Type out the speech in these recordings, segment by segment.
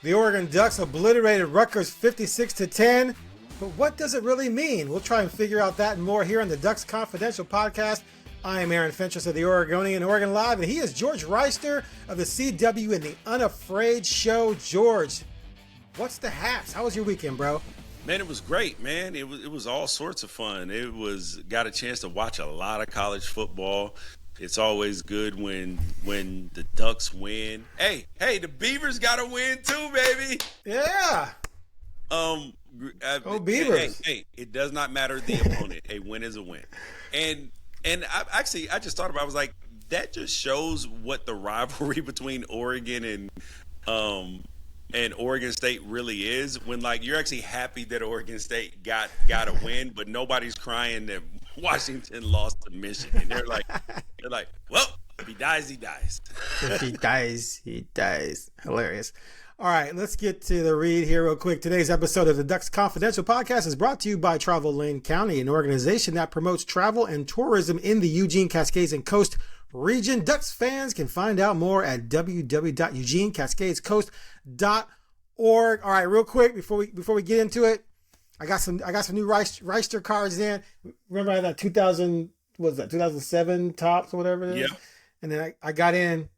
The Oregon Ducks obliterated Rutgers 56-10. But what does it really mean? We'll try and figure out that and more here on the Ducks Confidential podcast. I am Aaron Fentress of the Oregonian and OregonLive, and he is George Wrighster of the CW and the Unafraid Show. George, what's the haps? How was your weekend, bro? Man, it was great, man. It was all sorts of fun. Got a chance to watch a lot of college football. It's always good when the Ducks win. Hey, the Beavers got to win too, baby. Yeah. Beavers. Hey, it does not matter the opponent. A win is a win. And I just thought about it. I was like, that just shows what the rivalry between Oregon and Oregon State really is, when like you're actually happy that Oregon State got a win, but nobody's crying that Washington lost to Michigan. They're like, well, if he dies, he dies. If he dies, he dies. Hilarious. All right, let's get to the read here real quick. Today's episode of the Ducks Confidential podcast is brought to you by Travel Lane County, an organization that promotes travel and tourism in the Eugene, Cascades, and Coast region. Ducks fans can find out more at www.eugenecascadescoast.org. All right, real quick before we get into it, I got some new Wrighster cards in. Remember I had that 2007 tops or whatever it is? Yeah. And then I got in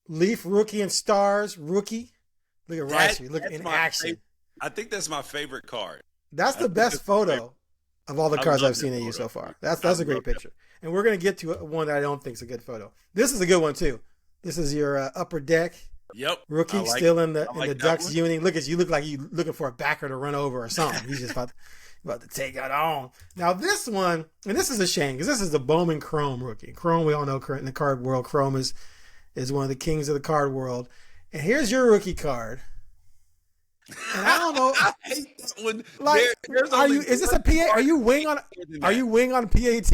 Leaf Rookie and Stars Rookie. Look at Wrighster. Look in action. I think that's my favorite card. That's the best photo of all the cards I've seen of you so far. That's a great picture. And we're going to get to one that I don't think is a good photo. This is a good one too. This is your upper deck. Yep. Rookie still in the Ducks uni. Look at you. Look like you looking for a backer to run over or something. He's just about to take it on. Now this one, and this is a shame because this is the Bowman Chrome rookie. Chrome, we all know in the card world, Chrome is one of the kings of the card world. And here's your rookie card. And I don't know. I hate that one. Like, is this a PA? Are you wing on PAT?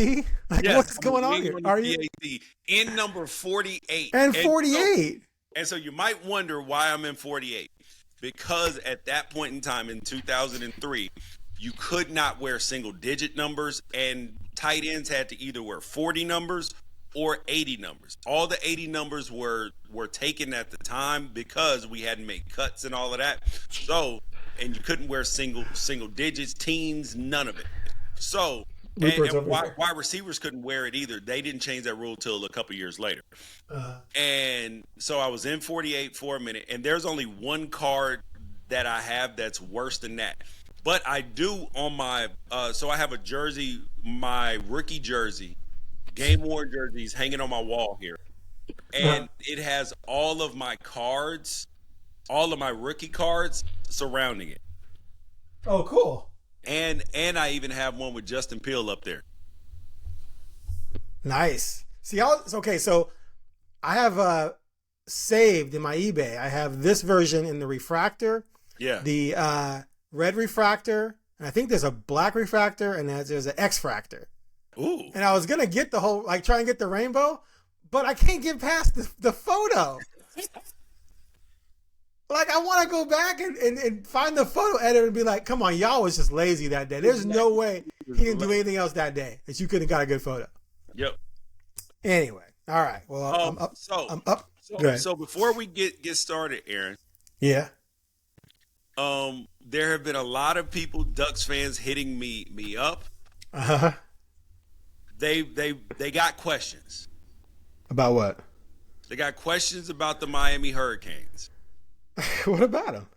Like, yes, what's going on here? Are you in number 48? And 48. And so you might wonder why I'm in 48. Because at that point in time in 2003, you could not wear single digit numbers, and tight ends had to either wear 40 numbers or 80 numbers. All the 80 numbers were taken at the time because we hadn't made cuts and all of that. So, and you couldn't wear single digits, teens, none of it. So, and wide receivers couldn't wear it either. They didn't change that rule till a couple years later. And so I was in 48 for a minute, and there's only one card that I have that's worse than that. But I do on my so I have a jersey, my rookie jersey, game-worn jerseys hanging on my wall here. And it has all of my cards, all of my rookie cards surrounding it. Oh, cool. And I even have one with Justin Peele up there. Nice. See, so I have saved in my eBay. I have this version in the refractor. Yeah. The red refractor, and I think there's a black refractor, and there's an X-fractor. Ooh. And I was gonna get the whole, like, try and get the rainbow, but I can't get past the photo. Like, I want to go back and find the photo editor and be like, come on, y'all was just lazy that day. There's no way he didn't do anything else that day that you couldn't got a good photo. Yep. Anyway, all right. Well, I'm up. I'm up. So before we get started, Aaron. Yeah. There have been a lot of people, Ducks fans, hitting me up. Uh-huh. They got questions. About what? They got questions about the Miami Hurricanes. What about them?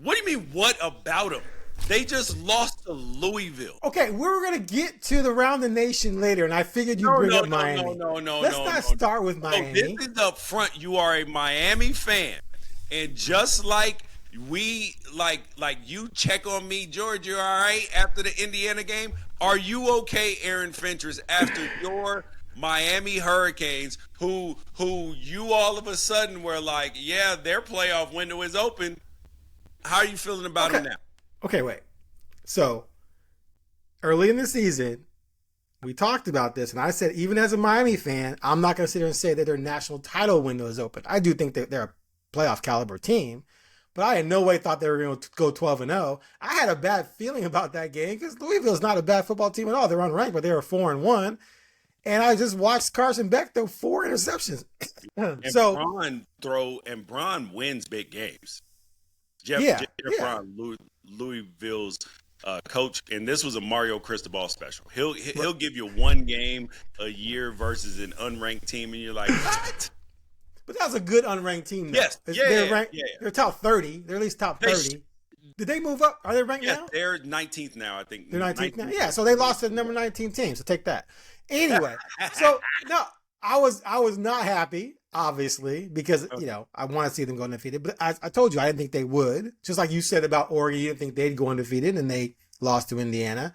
What do you mean, what about them? They just lost to Louisville. Okay, we were going to get to the Round the Nation later, and I figured you'd bring up Miami. No. Let's not start with Miami. So this is up front. You are a Miami fan. And just like we, like you check on me, George, you're all right after the Indiana game? Are you okay, Aaron Fentress, after your Miami Hurricanes, who you all of a sudden were like, yeah, their playoff window is open. How are you feeling about them now? Okay, wait. So, early in the season, we talked about this, and I said, even as a Miami fan, I'm not going to sit here and say that their national title window is open. I do think that they're a playoff caliber team, but I in no way thought they were going to go 12-0. I had a bad feeling about that game because Louisville's not a bad football team at all. They're unranked, but they were 4-1. And I just watched Carson Beck throw 4 interceptions. And So Braun wins big games. Yeah, Jeff yeah. Braun, Louisville's coach, and this was a Mario Cristobal special. He'll give you one game a year versus an unranked team, and you're like, what? But that was a good unranked team, though. Yes. They're ranked, They're top 30. They're at least top 30. Did they move up? Are they ranked now? They're 19th now, I think. They're 19th now? Yeah, so they lost to the number 19 team, so take that. Anyway, so, no, I was not happy, obviously, because, you know, I want to see them go undefeated. But I told you I didn't think they would. Just like you said about Oregon, you didn't think they'd go undefeated, and they lost to Indiana.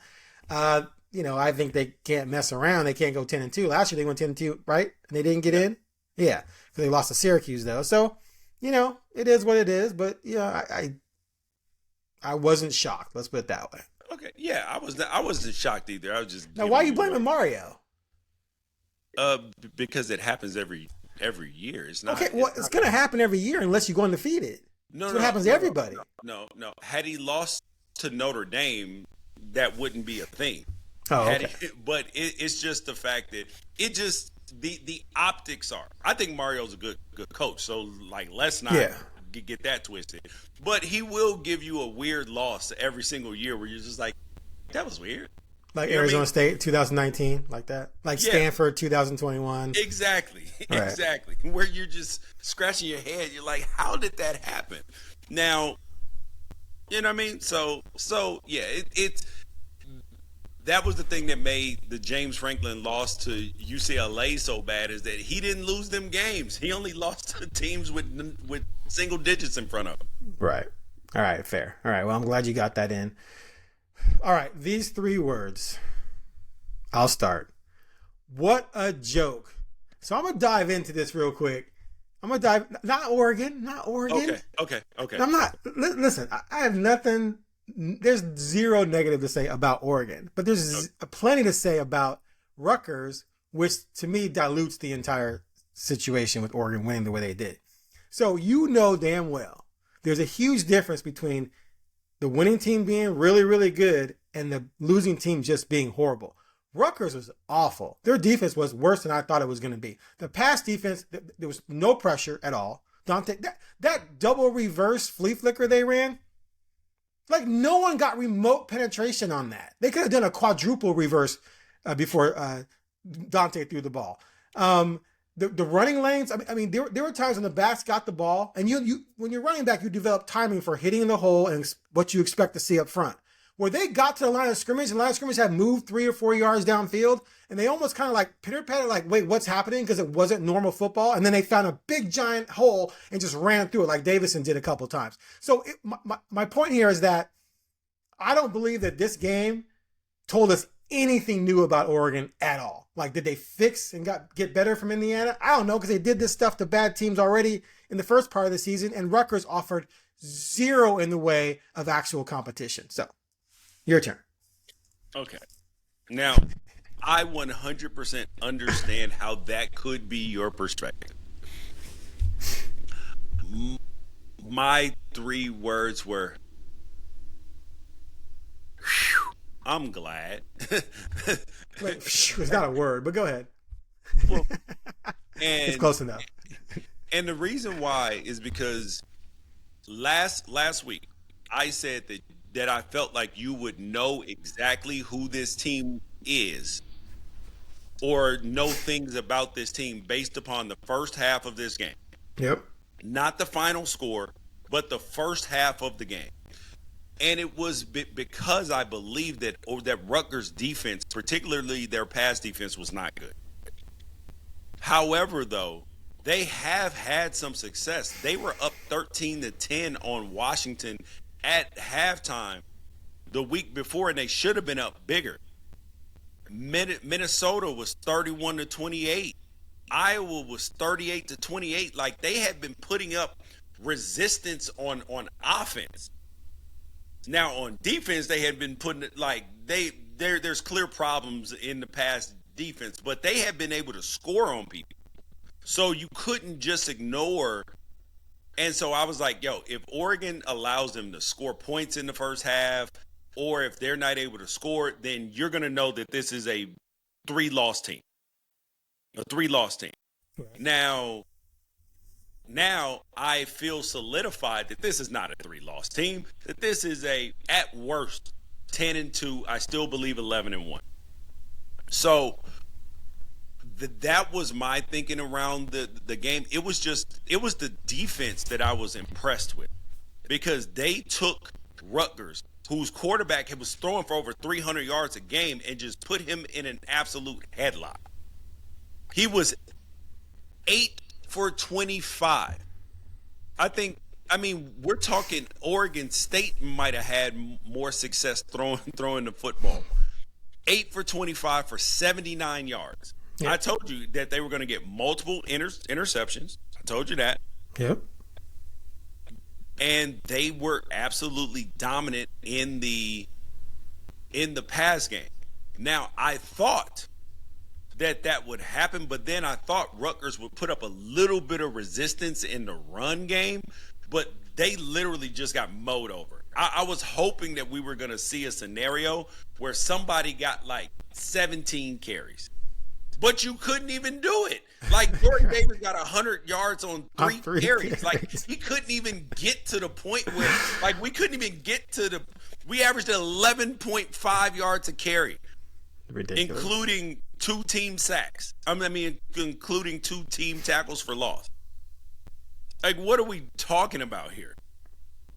You know, I think they can't mess around. They can't go 10-2. Last year they went 10-2, right? And they didn't get in? Yeah. Because they lost to Syracuse, though. So, you know, it is what it is. But, yeah, I wasn't shocked. Let's put it that way. Okay. Yeah, I wasn't shocked either. I was just. Now, why are you blaming Mario? Because it happens every year. It's not. Okay, well, it's going to happen every year unless you go undefeated. That's what happens to everybody. No. Had he lost to Notre Dame, that wouldn't be a thing. Oh, okay. But it's just the fact that it just the optics are. I think Mario's a good coach. So like, let's not get that twisted. But he will give you a weird loss every single year where you're just like, that was weird. Like Arizona State 2019, like that. Like Stanford 2021. Exactly. Right. Exactly. Where you're just scratching your head. You're like, how did that happen? Now, you know what I mean? So yeah, it's that was the thing that made the James Franklin loss to UCLA so bad, is that he didn't lose them games. He only lost to teams with single digits in front of him. Right. All right, fair. All right, well, I'm glad you got that in. All right, these 3 words. I'll start. What a joke. So I'm going to dive into this real quick. I'm going to dive, not Oregon. Okay. I'm not, listen, I have nothing, there's zero negative to say about Oregon, but there's plenty to say about Rutgers, which to me dilutes the entire situation with Oregon winning the way they did. So you know damn well, there's a huge difference between the winning team being really, really good and the losing team just being horrible. Rutgers was awful. Their defense was worse than I thought it was going to be. The pass defense, there was no pressure at all. Dante, that double reverse flea flicker they ran, like no one got remote penetration on that. They could have done a quadruple reverse before Dante threw the ball. The running lanes, I mean, there were times when the backs got the ball, and you when you're running back, you develop timing for hitting the hole and what you expect to see up front. Where they got to the line of scrimmage, and the line of scrimmage had moved 3 or 4 yards downfield, and they almost kind of like pitter-pattered, like, wait, what's happening? Because it wasn't normal football. And then they found a big, giant hole and just ran through it like Davison did a couple times. So my point here is that I don't believe that this game told us anything new about Oregon at all. Like, did they fix and get better from Indiana? I don't know, because they did this stuff to bad teams already in the first part of the season, and Rutgers offered zero in the way of actual competition. So, your turn. Okay. Now, I 100% understand how that could be your perspective. My 3 words were, I'm glad. Wait, it's not a word, but go ahead. Well, it's close enough. And the reason why is because last week I said that I felt like you would know exactly who this team is, or know things about this team based upon the first half of this game. Yep. Not the final score, but the first half of the game. And it was because I believed that Rutgers' defense, particularly their pass defense, was not good. However, though, they have had some success. They were up 13-10 on Washington at halftime the week before, and they should have been up bigger. Minnesota was 31-28. Iowa was 38-28. Like, they had been putting up resistance on offense. Now, on defense, they had been putting it like there's clear problems in the pass defense, but they have been able to score on people. So you couldn't just ignore. And so I was like, yo, if Oregon allows them to score points in the first half, or if they're not able to score, then you're going to know that this is a 3-loss team. A 3-loss team. Right. Now I feel solidified that this is not a 3-loss team, that this is a, at worst, 10-2. I still believe 11-1. So that was my thinking around the game. It was the defense that I was impressed with, because they took Rutgers, whose quarterback was throwing for over 300 yards a game, and just put him in an absolute headlock. He was 8 for 25. I mean, we're talking Oregon State might have had more success throwing the football. 8 for 25 for 79 yards. Yeah. I told you that they were going to get multiple interceptions. I told you that. Yep. And they were absolutely dominant in the pass game. Now, I thought that would happen, but then I thought Rutgers would put up a little bit of resistance in the run game, but they literally just got mowed over. I was hoping that we were going to see a scenario where somebody got like 17 carries, but you couldn't even do it. Like, Jordan Davis got 100 yards on three carries. Like, he couldn't even get to the point where, like, we couldn't even get to we averaged 11.5 yards a carry. Ridiculous. Including 2 team sacks. I mean, including 2 team tackles for loss. Like, what are we talking about here?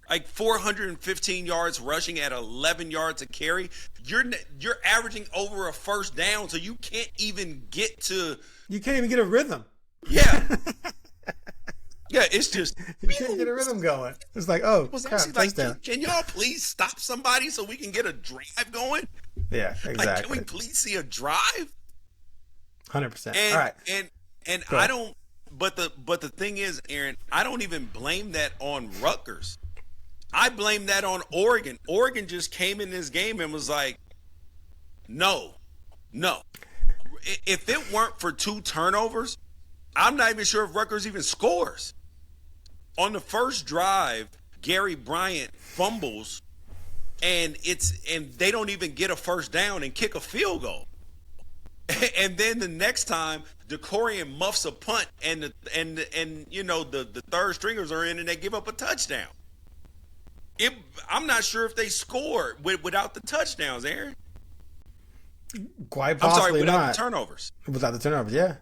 Like, 415 yards rushing at 11 yards a carry. You're averaging over a first down, so you can't even get to. You can't even get a rhythm. Yeah. Yeah, it's just. You can't get a rhythm going. It's like, oh, crap, like, can y'all please stop somebody so we can get a drive going? Yeah, exactly. Like, can we please see a drive? 100%. All right. And I don't. But the thing is, Aaron, I don't even blame that on Rutgers. I blame that on Oregon. Oregon just came in this game and was like, no. If it weren't for 2 turnovers, I'm not even sure if Rutgers even scores. On the first drive, Gary Bryant fumbles, and they don't even get a first down and kick a field goal. And then the next time, DeCorian muffs a punt, and you know the third stringers are in, and they give up a touchdown. I'm not sure if they scored without the touchdowns, Aaron. Quite possibly without not. the turnovers. Without the turnovers, yeah.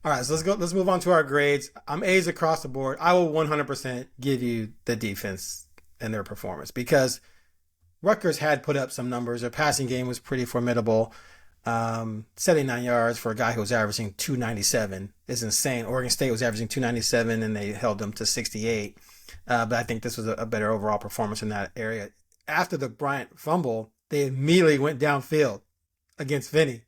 All right, so let's move on to our grades. I'm A's across the board. I will 100% give you the defense and their performance, because Rutgers had put up some numbers. Their passing game was pretty formidable. 79 yards for a guy who was averaging 297 is insane. Oregon State was averaging 297 and they held them to 68. But I think this was a better overall performance in that area. After the Bryant fumble, they immediately went downfield against Finney,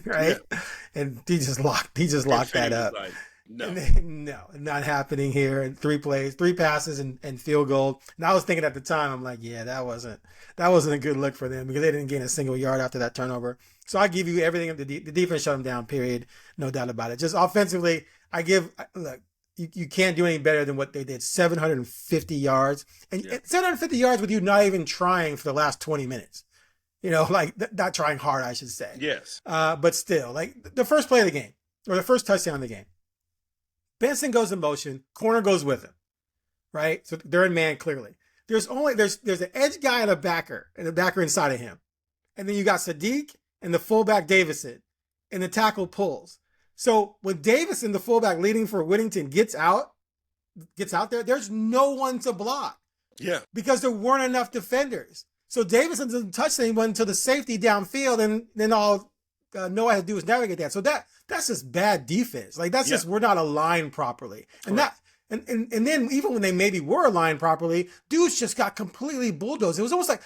right? Yeah. And he just locked that up. Like, no, not happening here. And 3 plays, 3 passes and field goal. And I was thinking at the time, I'm like, yeah, that wasn't a good look for them, because they didn't gain a single yard after that turnover. So I give you everything. The defense shut them down, period. No doubt about it. Just offensively, you can't do any better than what they did. 750 yards. And 750 yards with you not even trying for the last 20 minutes. You know, like, not trying hard, I should say. Yes. But still, like, the first play of the game, or the first touchdown of the game, Benson goes in motion, corner goes with him, right? So they're in man clearly. There's an edge guy and a backer inside of him. And then you got Sadiq and the fullback Davison, and the tackle pulls. So when Davison, the fullback leading for Whittington, gets out there, there's no one to block. Yeah. Because there weren't enough defenders. So Davison doesn't touch anyone until the safety downfield, and then all Noah had to do is navigate that. So that's just bad defense. Like, that's just, we're not aligned properly. And and then even when they maybe were aligned properly, dudes just got completely bulldozed. It was almost like,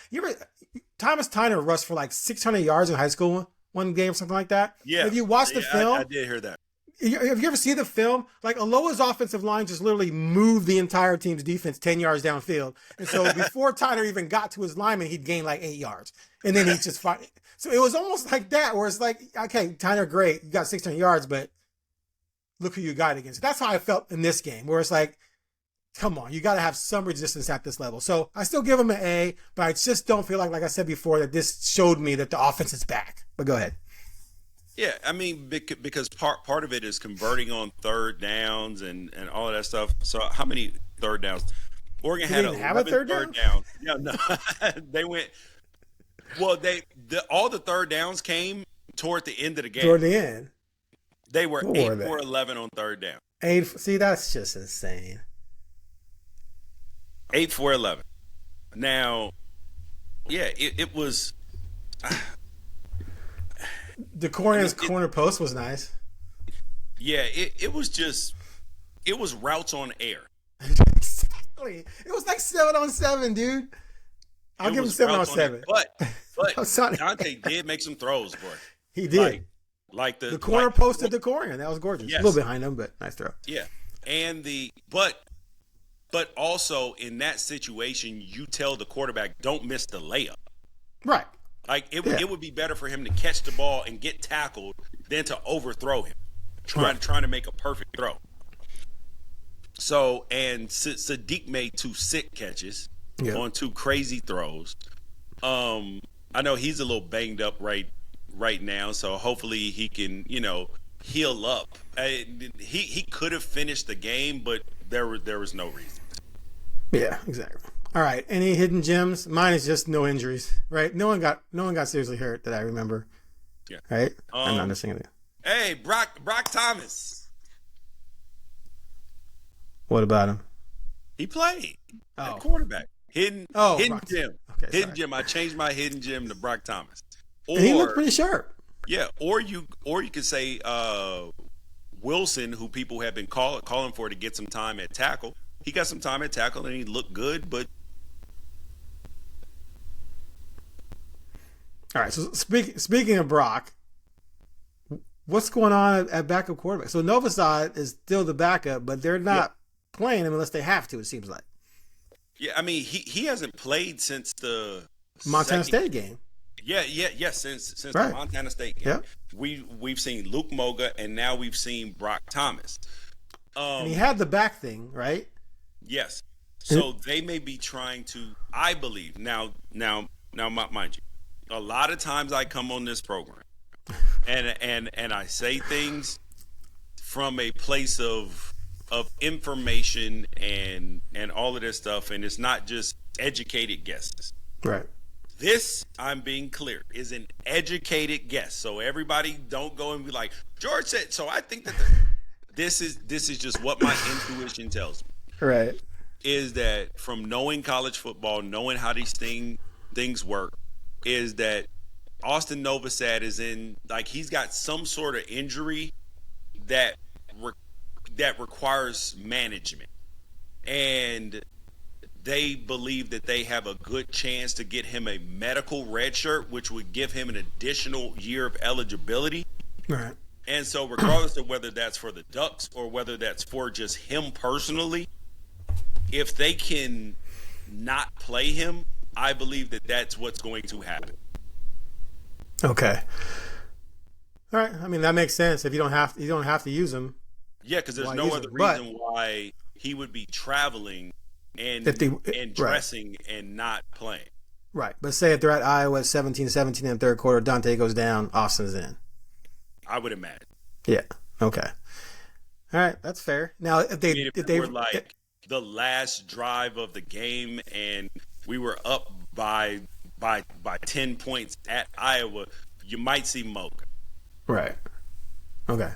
Thomas Tyner rushed for like 600 yards in high school one game or something like that. Yeah. If you watch the film, I did hear that. Have you ever seen the film? Like, Aloha's offensive line just literally moved the entire team's defense 10 yards downfield. And so before Tyner even got to his lineman, he'd gained like 8 yards. And then he's just fine. So it was almost like that, where it's like, okay, Tyner, great. You got 600 yards, but look who you got against. That's how I felt in this game, where it's like, come on, you got to have some resistance at this level. So I still give them an A, but I just don't feel like I said before, that this showed me that the offense is back. But go ahead. Yeah, I mean, because part of it is converting on third downs and all of that stuff. So how many third downs? Oregon had Did they even have a 11 third down? downs. Yeah, no, they went. Well, all the third downs came toward the end of the game. Toward the end, They were What 8 were they? for 11 on third down. 8. See, that's just insane. 8 for 11. Now, yeah, it was. DeCorian's corner post was nice. Yeah, it was just. It was routes on air. Exactly. It was like 7-on-7, dude. I'll give him 7-on-7. But Dante did make some throws, boy. He did. Like the corner post to DeCorian. That was gorgeous. Yes. A little behind him, but nice throw. Yeah, and but also in that situation, you tell the quarterback, don't miss the layup. Right. Like it would be better for him to catch the ball and get tackled than to overthrow him, trying to make a perfect throw. So, and Sadiq made 2 sick catches on 2 crazy throws. I know he's a little banged up right now, so hopefully he can, heal up. He could have finished the game, but there was no reason. Yeah, exactly. All right. Any hidden gems? Mine is just no injuries, right? No one got seriously hurt that I remember. Yeah. Right? I'm not missing anything. Hey, Brock Thomas. What about him? He played at quarterback. Hidden gem. Okay, hidden gem. I changed my hidden gem to Brock Thomas. And he looked pretty sharp. Yeah, or you could say Wilson, who people have been calling for to get some time at tackle. He got some time at tackle and he looked good, but all right. So speaking of Brock, what's going on at backup quarterback? So Novosad is still the backup, but they're not playing him unless they have to. It seems like. Yeah, I mean he hasn't played since the Montana State game. Yeah, since right. The Montana State game. Yep. We've seen Luke Moga and now we've seen Brock Thomas. And he had the back thing, right? Yes. So they may be trying to, I believe, now mind you, a lot of times I come on this program and I say things from a place of information and all of this stuff, and it's not just educated guesses. Right. This, I'm being clear, is an educated guess. So everybody don't go and be like, George said, so I think that this is just what my intuition tells me. Right. Is that from knowing college football, knowing how these things work, is that Austin Novosad is in, like, he's got some sort of injury that requires management. And they believe that they have a good chance to get him a medical red shirt, which would give him an additional year of eligibility. Right. And so regardless of whether that's for the Ducks or whether that's for just him personally, if they can not play him, I believe that that's what's going to happen. Okay. All right. I mean, that makes sense. If you don't have to use him. Yeah, because there's no other reason why he would be traveling and dressing and not playing. Right. But say if they're at Iowa at 17-17 in the third quarter, Dante goes down, Austin's in. I would imagine. Yeah. Okay. All right. That's fair. Now, if they were like the last drive of the game and we were up by 10 points at Iowa, you might see Moga. Right. Okay.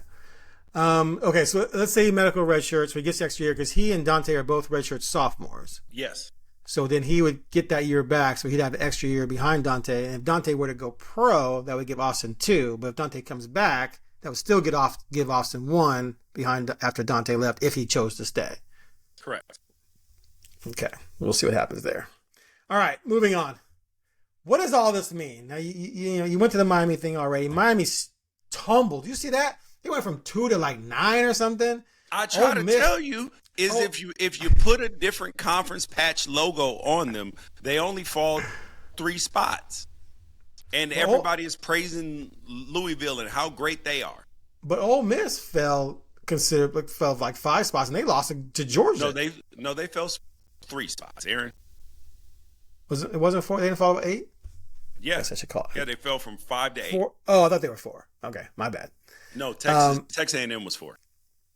Okay, so let's say medical red shirt, so he gets extra year because he and Dante are both redshirt sophomores. Yes. So then he would get that year back, so he'd have an extra year behind Dante. And if Dante were to go pro, that would give Austin 2. But if Dante comes back, that would still give Austin 1 behind after Dante left if he chose to stay. Correct. Okay, we'll see what happens there. All right, moving on. What does all this mean? Now you went to the Miami thing already. Miami tumbled. You see that? They went from 2 to like 9 or something. I try to tell you is if you put a different conference patch logo on them, they only fall 3 spots. And everybody is praising Louisville and how great they are. But Ole Miss fell like 5 spots and they lost to Georgia. No, they fell 3 spots, Aaron. It wasn't 4? They didn't fall 8? Yeah. I guess I should call it. Yeah, they fell from 5 to 8. 4. Oh, I thought they were 4. Okay, my bad. No, Texas A&M was 4,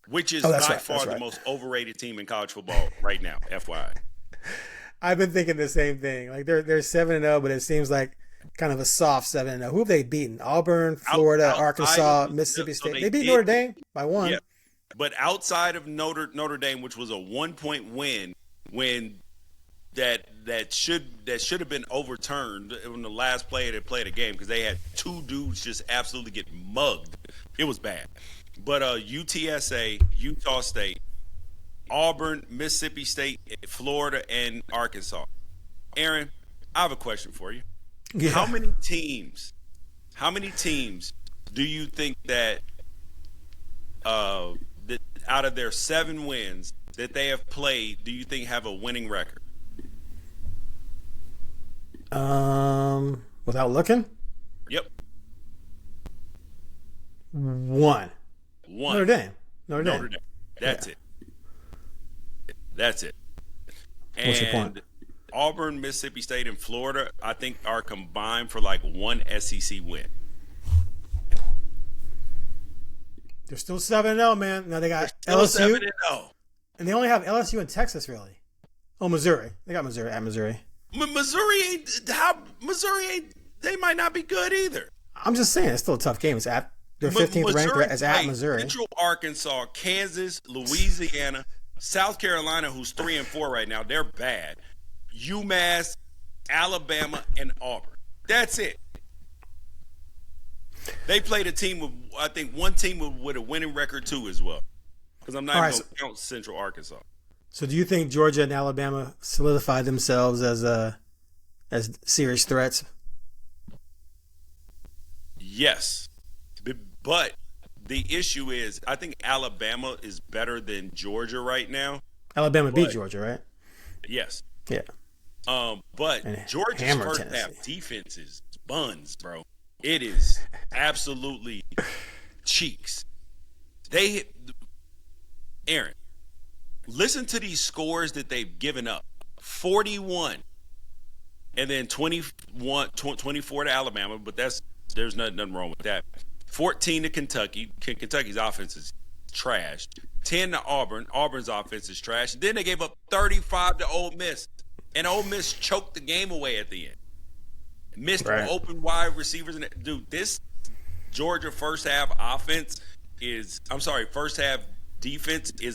which is by far the most overrated team in college football right now. FYI. I've been thinking the same thing. Like they're 7-0, but it seems like kind of a soft 7-0. Who have they beaten? Auburn, Florida, Arkansas, Mississippi State. They beat Notre Dame by 1. Yeah. But outside of Notre Dame, which was a 1-point win, when that should have been overturned in the last play they played a game, because they had 2 dudes just absolutely get mugged. It was bad. But UTSA, Utah State, Auburn, Mississippi State, Florida, and Arkansas. Aaron, I have a question for you. Yeah. How many teams do you think that out of their 7 wins that they have played, do you think have a winning record? Without looking? Yep. 1. Notre Dame. That's it. That's it. And what's your point? Auburn, Mississippi State, and Florida, I think, are combined for like 1 SEC win. They're still 7-0, man. Now they got LSU. 7-0. And they only have LSU in Texas, really. Oh, Missouri. They got Missouri at Missouri. Missouri ain't. They might not be good either. I'm just saying, it's still a tough game. It's at their 15th ranked. It's at Missouri. Central Arkansas, Kansas, Louisiana, South Carolina, who's 3 and 4 right now. They're bad. UMass, Alabama, and Auburn. That's it. They played a team with, I think, one team with a winning record too as well. Because I'm not even going to count Central Arkansas. So do you think Georgia and Alabama solidified themselves as serious threats? Yes. But the issue is, I think Alabama is better than Georgia right now. Alabama beat Georgia, right? Yes. Yeah. But and Georgia's first half defense is buns, bro. It is absolutely cheeks. Aaron, listen to these scores that they've given up. 41 and then 24 to Alabama, but there's nothing wrong with that. 14 to Kentucky. Kentucky's offense is trash. 10 to Auburn. Auburn's offense is trash. And then they gave up 35 to Ole Miss. And Ole Miss choked the game away at the end. Missed open wide receivers. Dude, this Georgia first half defense is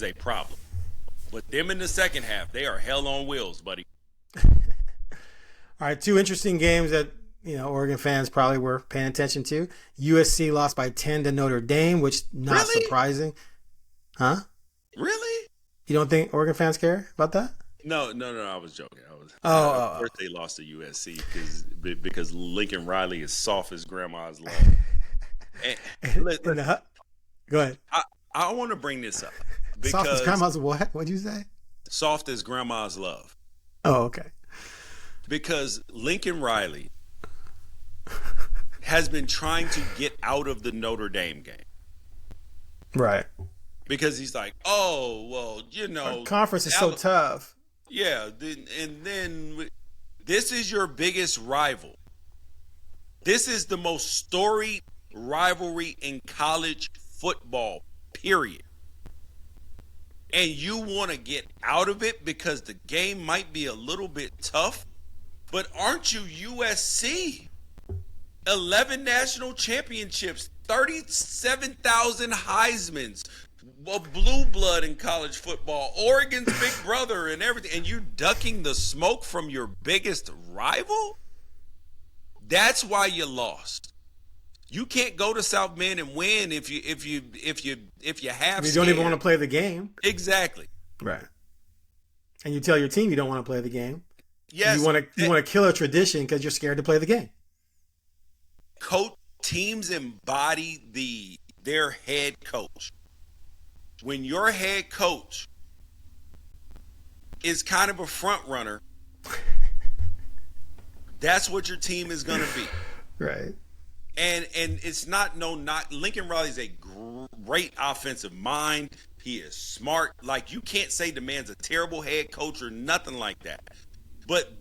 a problem. But them in the second half, they are hell on wheels, buddy. All right, 2 interesting games that Oregon fans probably were paying attention to. USC lost by 10 to Notre Dame, which not surprising. Huh? Really? You don't think Oregon fans care about that? No, I was joking. Of course they lost to USC because Lincoln Riley is soft as grandma's love. Go ahead. I want to bring this up. Soft as grandma's what? What'd you say? Soft as grandma's love. Oh, okay. Because Lincoln Riley has been trying to get out of the Notre Dame game. Right. Because he's like, our conference is so tough. Yeah, and then this is your biggest rival. This is the most storied rivalry in college football, period. And you want to get out of it because the game might be a little bit tough, but aren't you USC? 11 national championships, 37,000 Heismans, a blue blood in college football, Oregon's big brother and everything, and you ducking the smoke from your biggest rival? That's why you lost. You can't go to South Bend and win if you have. You don't even want to play the game. Exactly. Right. And you tell your team you don't want to play the game. Yes. You want to kill a tradition because you're scared to play the game. Teams embody their head coach. When your head coach is kind of a front runner, that's what your team is going to be. Right. And it's not Lincoln Riley's a great offensive mind. He is smart. Like, you can't say the man's a terrible head coach or nothing like that. But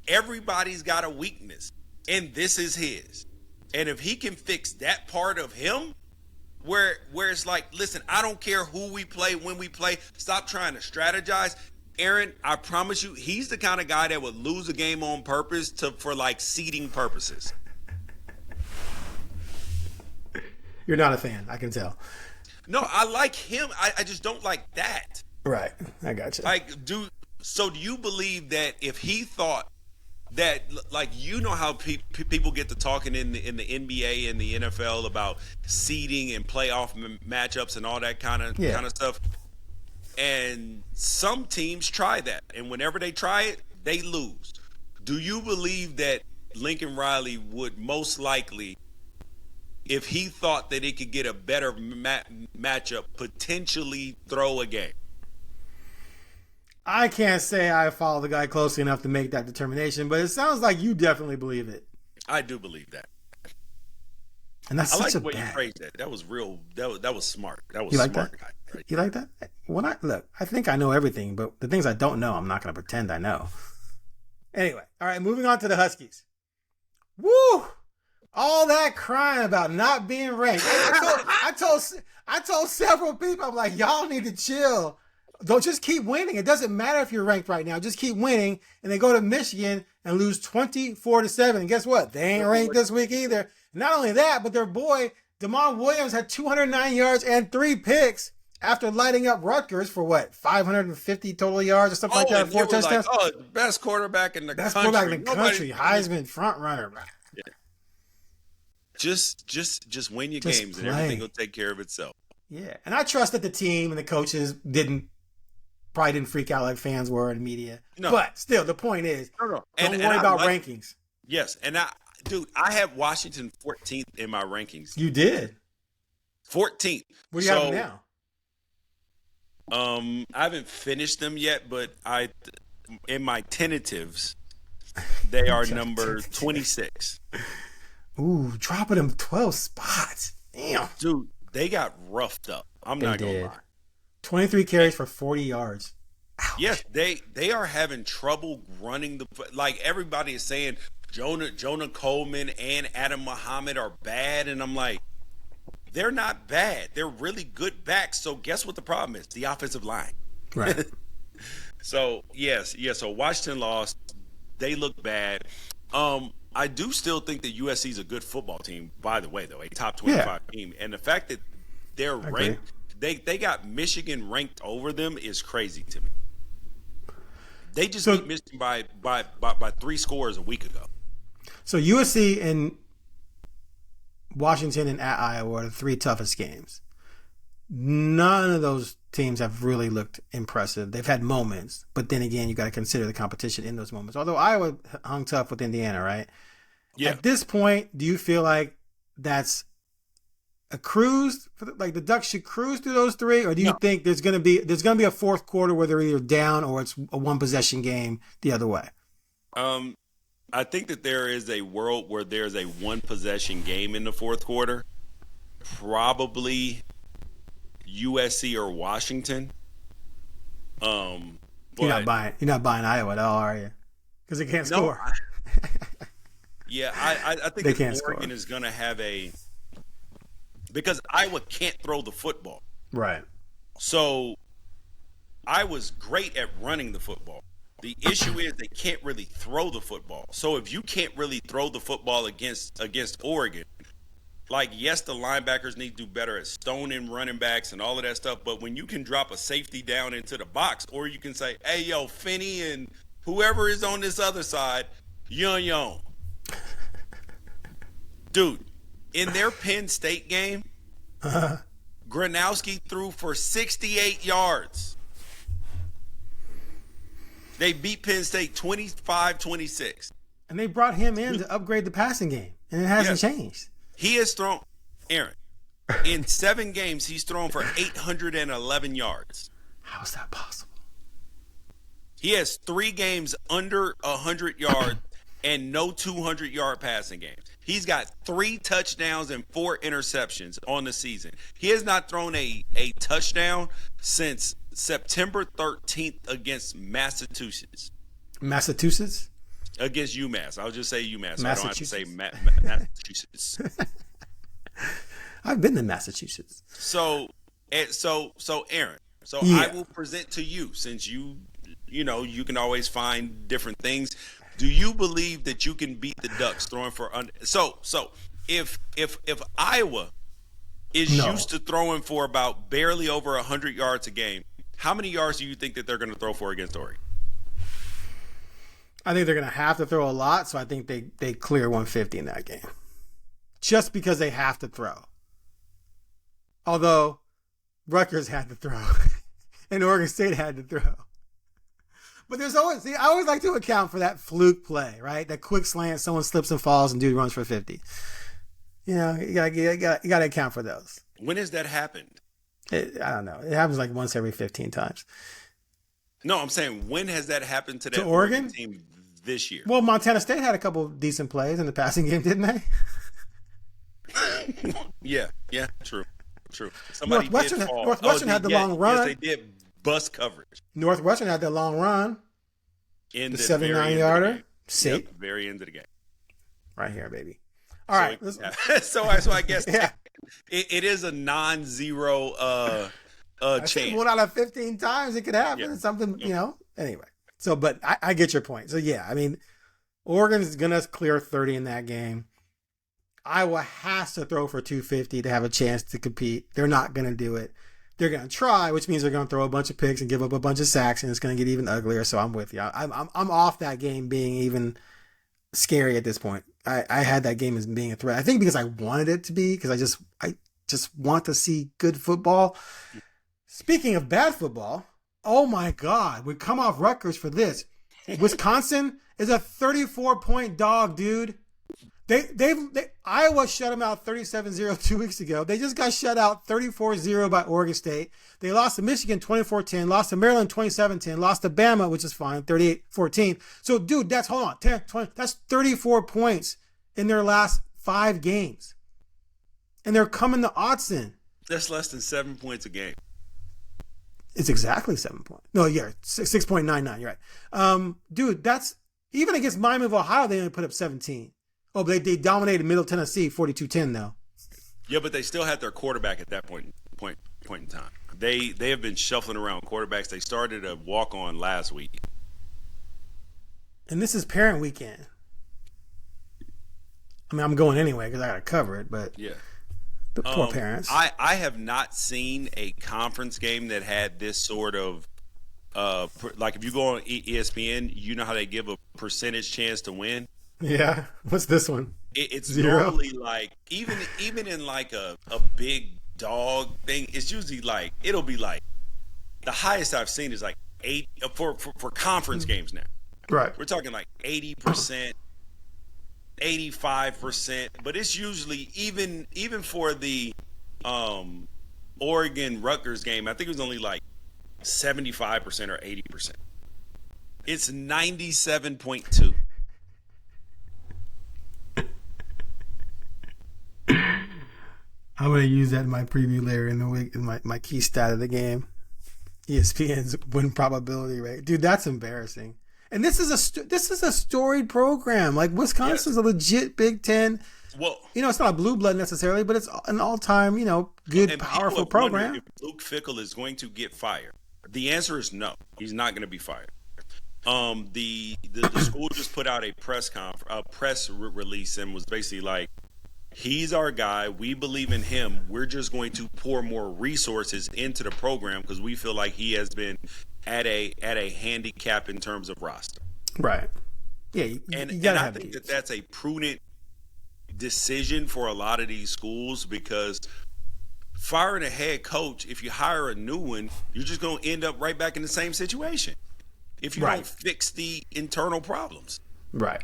everybody's got a weakness. and this is his. And if he can fix that part of him, where it's like, listen, I don't care who we play, when we play, stop trying to strategize. Aaron, I promise you, he's the kind of guy that would lose a game on purpose for like seeding purposes. You're not a fan, I can tell. No, I like him. I just don't like that. Right, I got you. Like, do you believe that if he thought that, like, you know how people get to talking in the NBA and the NFL about seeding and playoff matchups and all that kind of stuff, and some teams try that, and whenever they try it, they lose. Do you believe that Lincoln Riley would most likely, if he thought that it could get a better matchup, potentially throw a game? I can't say I follow the guy closely enough to make that determination, but it sounds like you definitely believe it. I do believe that. And that's I such like a the way you bad. phrased that. That was real. That was smart. That was You like smart. that? Guy, right? You like that? Look, I think I know everything, but the things I don't know, I'm not going to pretend I know. Anyway, all right, moving on to the Huskies. Woo! All that crying about not being ranked. I told several people, I'm like, y'all need to chill. Don't just keep winning. It doesn't matter if you're ranked right now. Just keep winning. And they go to Michigan and lose 24-7. And guess what? They ain't ranked this week either. Not only that, but their boy, Damon Williams, had 209 yards and 3 picks after lighting up Rutgers for what, 550 total yards or something like that, 4 touchdowns. Like, the best quarterback in the country. Best quarterback in the country. Heisman front runner. Yeah. Just win your games and everything will take care of itself. Yeah, and I trust that the team and the coaches probably didn't freak out like fans were in the media. No. But still, the point is, don't worry about rankings. Yes, and I have Washington 14th in my rankings. You did? 14th. What do you have now? I haven't finished them yet, but in my tentatives, they are number 26. Ooh, dropping them 12 spots. Damn. Dude, they got roughed up. I'm not going to lie. 23 carries for 40 yards. Ouch. Yes, they are having trouble running like everybody is saying Jonah Coleman and Adam Muhammad are bad, and I'm like, they're not bad. They're really good backs. So guess what the problem is? The offensive line. Right. So so Washington lost. They look bad. I do still think that USC is a good football team, by the way, though, a top 25 team. And the fact that they're ranked, they got Michigan ranked over them is crazy to me. They just beat Michigan by 3 scores a week ago. So USC and Washington and at Iowa are the 3 toughest games. None of those teams have really looked impressive. They've had moments, but then again, you got to consider the competition in those moments. Although Iowa hung tough with Indiana, right? Yeah. At this point, do you feel like that's a cruise? Like the Ducks should cruise through those 3, or do you think there's going to be a fourth quarter where they're either down or it's a 1-possession game the other way? I think that there is a world where there's a 1-possession game in the fourth quarter. Probably USC or Washington. You're not buying Iowa at all, are you? Because they can't score. Yeah, I think that Oregon is going to have because Iowa can't throw the football. Right. So Iowa's great at running the football. The issue is they can't really throw the football. So if you can't really throw the football against Oregon, like, yes, the linebackers need to do better at stoning running backs and all of that stuff, but when you can drop a safety down into the box, or you can say, hey, yo, Finney and whoever is on this other side, yon. Dude, in their Penn State game, Gronowski threw for 68 yards. They beat Penn State 25-26. And they brought him in to upgrade the passing game, and it hasn't changed. He has thrown, Aaron, in 7 games, he's thrown for 811 yards. How is that possible? He has 3 games under 100 yards and no 200-yard passing games. He's got 3 touchdowns and 4 interceptions on the season. He has not thrown a touchdown since September 13th against Massachusetts. Massachusetts? Against UMass. I'll just say UMass. So I don't have to say Massachusetts. I've been to Massachusetts. So Aaron, Yeah. I will present to you, since you can always find different things. Do you believe that you can beat the Ducks throwing for under? So if Iowa is used to throwing for about barely over 100 yards a game, how many yards do you think that they're going to throw for against Oregon? I think they're going to have to throw a lot, so I think they clear 150 in that game. Just because they have to throw. Although Rutgers had to throw and Oregon State had to throw. But there's always, I always like to account for that fluke play, right? That quick slant, someone slips and falls and dude runs for 50. You gotta account for those. When has that happened? I don't know. It happens like once every 15 times. No, I'm saying, when has that happened to that Oregon team this year? Well, Montana State had a couple of decent plays in the passing game, didn't they? Yeah, true. Somebody Northwestern had the long run. Yes, they did bust coverage. Northwestern had that long run. In the 79-yarder. Yep, very end of the game. Right here, baby. All right. So I guess yeah. it is a non-zero chance. 1 out of 15 times it could happen. Yeah. Something, Anyway. So, but I get your point. So, yeah, I mean, Oregon's going to clear 30 in that game. Iowa has to throw for 250 to have a chance to compete. They're not going to do it. They're going to try, which means they're going to throw a bunch of picks and give up a bunch of sacks, and it's going to get even uglier. So I'm with you. I'm off that game being even scary at this point. I had that game as being a threat. I think because I wanted it to be, because I just want to see good football. Speaking of bad football, oh my God, we come off Rutgers for this. Wisconsin is a 34-point dog, dude. Iowa shut them out 37-0 2 weeks ago. They just got shut out 34-0 by Oregon State. They lost to Michigan 24-10, lost to Maryland 27-10, lost to Bama, which is fine, 38-14. So, dude, that's 34 points in their last 5 games. And they're coming to Autzen. That's less than 7 points a game. It's exactly 7 points. No, yeah, 6.99. You're right. Dude, that's even against Miami of Ohio, they only put up 17. Oh, but they dominated Middle Tennessee 42-10 though. Yeah, but they still had their quarterback at that point in time. They have been shuffling around quarterbacks. They started a walk-on last week. And this is parent weekend. I mean, I'm going anyway because I got to cover it, but yeah. The poor parents. I have not seen a conference game that had this sort of like if you go on ESPN, you know how they give a percentage chance to win? Yeah. What's this one? It's 0? normally like even in like a big dog thing, it's usually like it'll be like the highest I've seen is like 8 for conference games now. Right. We're talking like 80%, 85%, but it's usually even for the Oregon Rutgers game, I think it was only like 75% or 80%. It's 97.2. I'm going to use that in my preview later in the week, in my key stat of the game. ESPN's win probability rate. Dude, that's embarrassing. And this is a storied program. Like Wisconsin's a legit Big Ten. Well, it's not a blue blood necessarily, but it's an all-time, good, powerful program. If Luke Fickell is going to get fired, the answer is no. He's not going to be fired. The school just put out a press release and was basically like, he's our guy. We believe in him. We're just going to pour more resources into the program because we feel like he has been at a handicap in terms of roster. Right. Yeah. And I think that's a prudent decision for a lot of these schools because firing a head coach, if you hire a new one, you're just going to end up right back in the same situation if you don't fix the internal problems. Right.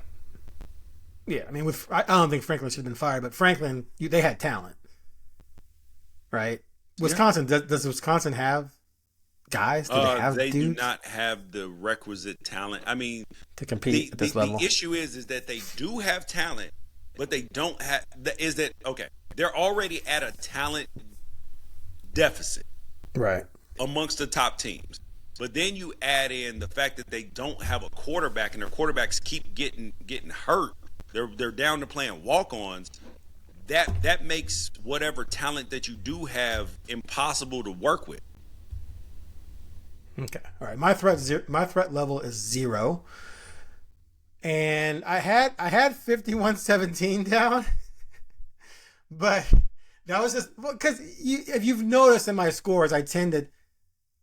Yeah, I mean, I don't think Franklin should have been fired, but Franklin, they had talent, right? Wisconsin, does Wisconsin have guys? They do not have the requisite talent. I mean, to compete at this level. The issue is that they do have talent, but they don't have. They're already at a talent deficit, right, amongst the top teams. But then you add in the fact that they don't have a quarterback, and their quarterbacks keep getting hurt. They're down to playing walk-ons. That makes whatever talent that you do have impossible to work with. Okay. All right. My threat level is 0. And I had 51-17 down. But that was just because if you've noticed in my scores, I tend to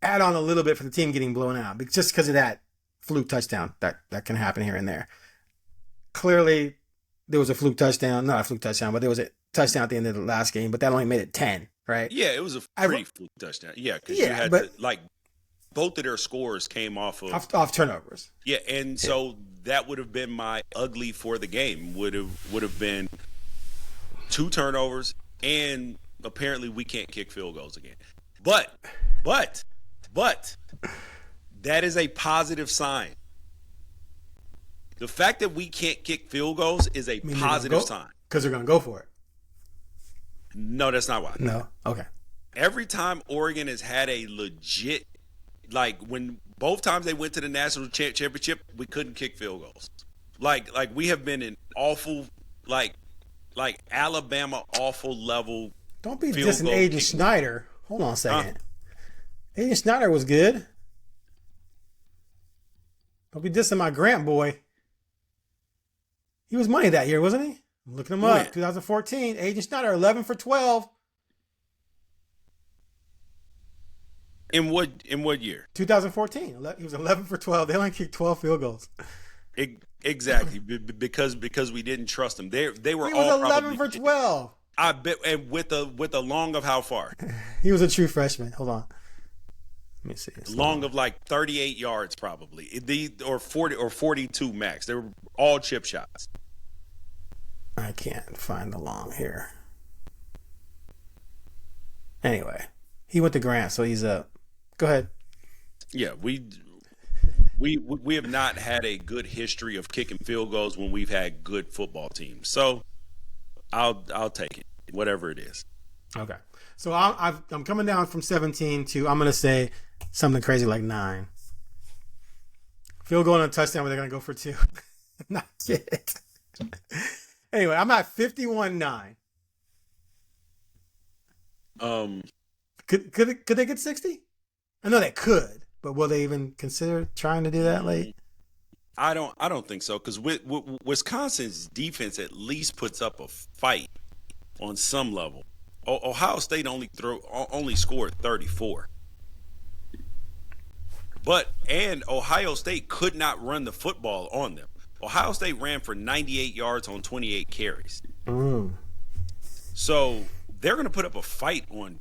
add on a little bit for the team getting blown out, just because of that fluke touchdown that can happen here and there. Clearly, there was a fluke touchdown, not a fluke touchdown, but there was a touchdown at the end of the last game, but that only made it 10, right? Yeah, it was a pretty fluke touchdown. Yeah, because you had both of their scores came off turnovers. Yeah, and so that would have been my ugly for the game. Would have been 2 turnovers, and apparently we can't kick field goals again. But that is a positive sign. The fact that we can't kick field goals is a positive sign. Because they're going to go for it. No, that's not why. No? Okay. Every time Oregon has had a legit, like when both times they went to the national championship, we couldn't kick field goals. Like we have been in awful, like Alabama awful level. Don't be dissing Aiden Schneider. Hold on a second. Aiden Schneider was good. Don't be dissing my Grant boy. He was money that year, wasn't he? I'm looking him up. 2014. Aiden Schneider, 11 for 12. In what year? 2014. He was 11 for 12. They only kicked 12 field goals. Exactly, because we didn't trust him. They were he was all 11 for 12. I bet, and with a long of how far? He was a true freshman. Hold on. Let me see. Long of like 38 yards probably. Or 40 or 42 max. They were all chip shots. I can't find the long here. Anyway, he went to Grant, so he's up. Go ahead. Yeah, we have not had a good history of kicking field goals when we've had good football teams. So I'll take it, whatever it is. Okay. So I'm coming down from 17 to, I'm going to say something crazy like 9. Field goal and a touchdown where they're going to go for 2. Not yet. Anyway, I'm at 51-9. Could they get 60? I know they could, but will they even consider trying to do that late? I don't think so, because Wisconsin's defense at least puts up a fight on some level. Ohio State only scored 34. And Ohio State could not run the football on them. Ohio State ran for 98 yards on 28 carries. So they're going to put up a fight on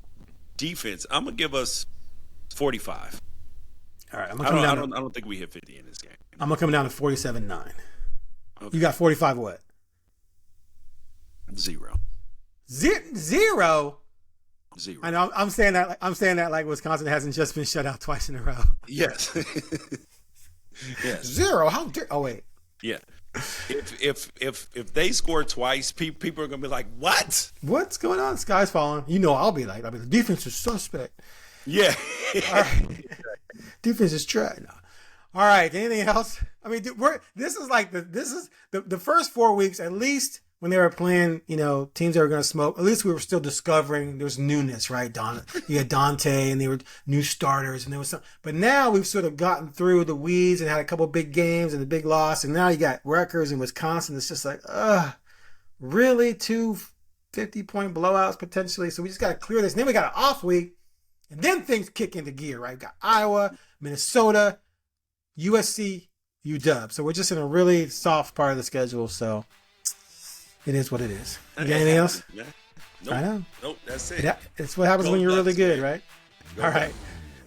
defense. I'm going to give us 45. All right. I don't think we hit 50 in this game. I'm going to come down to 47-9. Okay. You got 45 what? 0. 0? 0. I know. I'm saying that like Wisconsin hasn't just been shut out twice in a row. Yes. Yes. 0? How dare? Oh wait. Yeah. If they score twice, people are gonna be like, "What? What's going on? The sky's falling." You know, I'll be like, the defense is suspect. Yeah. All right. Defense is trash. No. All right. Anything else? I mean, this is the first 4 weeks, at least when they were playing, teams that were going to smoke. At least we were still discovering there was newness, right? You had Dante, and they were new starters, and there was some. But now we've sort of gotten through the weeds and had a couple big games and a big loss, and now you got Rutgers and Wisconsin. It's just like, really 2 50-point blowouts potentially. So we just got to clear this. And then we got an off week, and then things kick into gear, right? We got Iowa, Minnesota, USC, UW. So we're just in a really soft part of the schedule. So it is what it is. You got anything else? Yeah. Nope. I know. Nope, that's it. Yeah, it's what happens when you're really good, right? All right.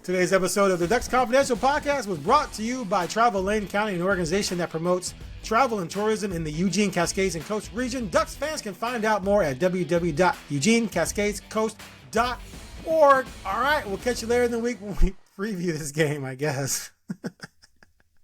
Today's episode of the Ducks Confidential podcast was brought to you by Travel Lane County, an organization that promotes travel and tourism in the Eugene, Cascades, and Coast region. Ducks fans can find out more at www.eugenecascadescoast.org. All right, we'll catch you later in the week when we preview this game, I guess.